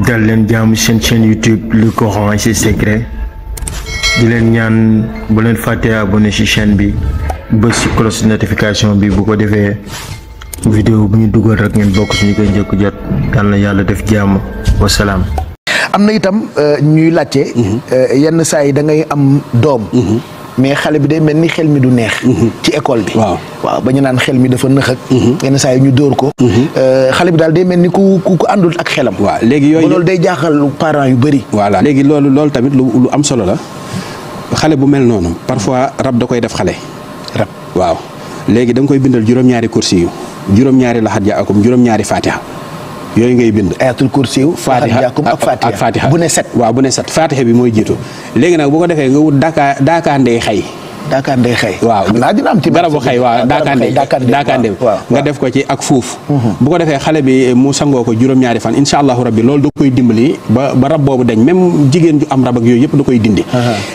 dal leen jaamu seen chaîne YouTube Le Coran et ses secrets di leen ñaan bu leen fàtte abonné ci chaîne bi bës ci cloche de notification bi bu ko defee vidéo bu ñu dugal rek ngeen bokk suñu koy njëkk jot yal na yàlla def jàmm wasalaam. am na itam ñuy laajte yenn saa yi da ngay am doom mais xale bi day mel ni xel mi du neex ci école bi waaw ba ñu naan xel mi dafa nëx ak yenn saa yi ñu dóor ko xale bi daal day mel ni ku àndul ak xelam. waaw léegi yooyu loolu day jaaxal parents yu bëri. voilà léegi loolu tamit lu am solo la xale bu mel noonu parfois rab da koy def xale. rab waaw léegi da nga koy bindal juróom-ñaari kursi yu juróom-ñaari laxat ja akum juróom-ñaari fatiha yooyu ngay bind. ayatul kursi yu fatiha ak fatiha bu ne set. waaw bu ne set fatiha bi mooy jiitu léegi nag bu ko defee nga wut daaka ndey xay. daaka ndey xay. waaw xam naa dina am ci garabu xay waaw daakande bi nga def ko ci ak fuuf. bu ko defee xale bi mu sangoo ko juróom-ñaari fan incha allahu rabbi loolu da koy dimbali ba rab boobu dañ même jigéen ju am rab ak yooyu yëpp da koy dindi.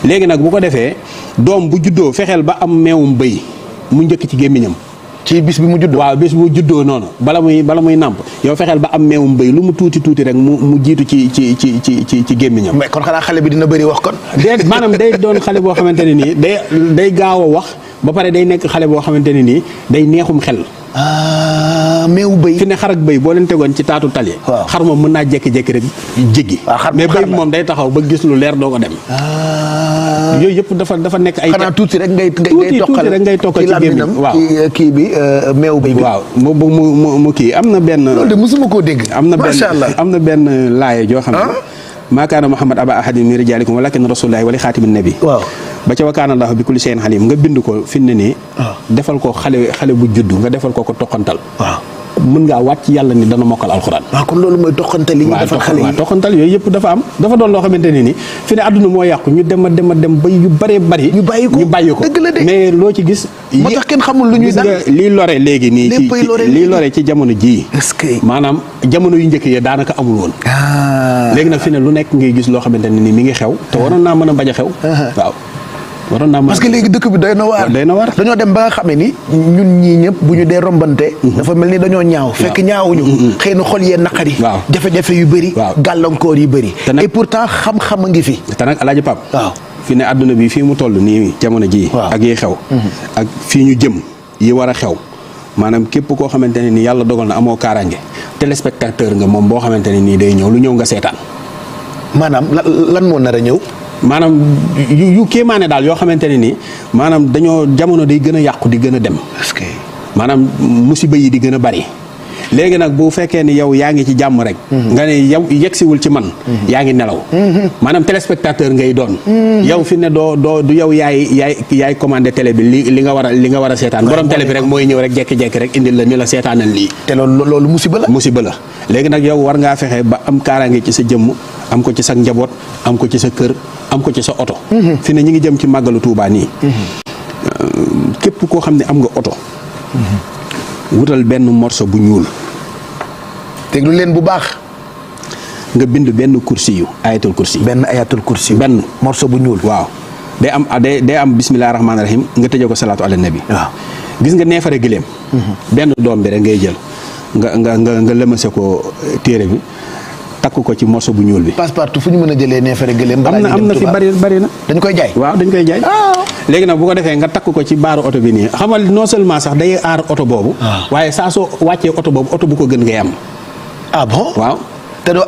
léegi nag bu ko defee doom bu juddoo fexeel ba am meewum bëy mu njëkk ci gémmiñam. ci bis bi mu juddoo. waaw bis bu juddoo noonu bala muy nàmp yow fexeel ba am meewum bëy lu mu tuuti rek mu jiitu ci gémmiñam. mais kon xanaa xale bi dina bëri wax kon. déedéet maanaam day doon xale boo xamante ne nii day gaaw a wax ba pare day nekk xale boo xamante ne nii day neexum xel. meewu bëy. fi ne xar ak bëy boo leen tegoon ci taatu tali. xar moom mën naa jékki-jékki rek jéggi. mais bëy moom day taxaw ba gis lu leer doo ko dem. yooyu yëpp dafa nekk ay. xanaa tuuti rek ngay toqal ci gémmiñ waaw kii bi meewu bëy bi. waaw mu kii am na benn. loolu de mosuma koo dégg. macha allah am na benn laaye joo xam ne. maa kaana Muhammad aba ahadin min rijaalikum walakin rasulullahi wa li xaatimin nabi. waaw ba ca wa kaana allahu bi kulli shay'in alim nga bind ko fi ne nii. defal ko xale bu juddu nga defal ko toqantal. waaw mën ngaa wàcc yàlla ni dana mokkal alxuraan. waaw kon loolu mooy toqantal yi ñu defal xale yi. waaw toqantal yooyu yëpp dafa doon loo xamante ne nii fi ne àdduna moo yàqu ñu dem ba yu bëree bëri. ñu bàyyi ko dëgg la de mais loo ci gis. moo tax kenn xamul lu ñuy dal lii lore léegi nii lii lore ci jamono jii. est-ce que maanaam jamono yu njëkk yi daanaka amul woon. léegi nag fi ne lu nekk ngay gis loo xamante ne nii mi ngi xew te waroon naa mën a bañ a xew. waaw waroon naa parce que léegi dëkk bi doy na waar. dañoo dem ba nga xamee ni ñun ñii ñëpp bu ñu dee rombante. dafa mel ni dañoo ñaaw. fekk ñaawuñu. xëy na xol yee naqari. jafe-jafe yu bëri. gàllankoor yu bëri. et pourtant xam-xam a ngi fi. te nag Alaaji Pap. waaw fi ne àdduna bi fii mu toll nii jamono ji ak yi xew. ak fii ñu jëm yi war a xew. maanaam képp koo xamante ne ni yàlla dogal na amoo kaaraange téléspectateur nga moom boo xamante ne nii day ñëw lu ñëw nga seetaan. maanaam lan moo nar a ñëw. maanaam yu kéemaane daal yoo xamante ne nii maanaam dañoo jamono day gën a yàqu di gën a dem. est-ce que maanaam musiba yi di gën a bari. léegi nag bu fekkee ni yow yaa ngi ci jàmm rek. nga ne yow yegsiwul ci man. yaa ngi nelaw. maanaam téléspectateur ngay doon. yow fi ne du yow yaay commandé télé bi li nga war a seetaan. borom télé bi rek mooy ñëw rek jekki-jekki rek indil la ni la seetaanal lii. te loolu musiba la. musiba la léegi nag yow war ngaa fexe ba am kaaraange ci sa jëmm am ko ci sa njaboot am ko ci sa kër am ko ci sa oto. fi ne ñi ngi jëm ci màggalu Tuubaa nii. képp koo xam ne am nga oto. wutal benn morceau bu ñuul. déglu leen bu baax. nga bind benn kursi yu ayatul kursi. benn ayatul kursi. benn morceau bu ñuul. waaw day am bismillahi rahmaani rahim nga tëjee ko salaatu ala nabi. waaw gis nga neefare gëléem. benn doom bi rek ngay jël nga lëmase ko téere bi takk ko ci morceau bu ñuul bi. Passepartout fu ñu mën a jëlee neefare gëléem. am na fi bari na. dañ koy jaay. waaw dañ koy jaay. léegi nag bu ko defee nga takk ko ci baaru oto bi nii xamal non seulement sax day aar oto boobu. waaye saa soo wàccee oto boobu oto bu ko gën ngay am. ah bon waaw. te doo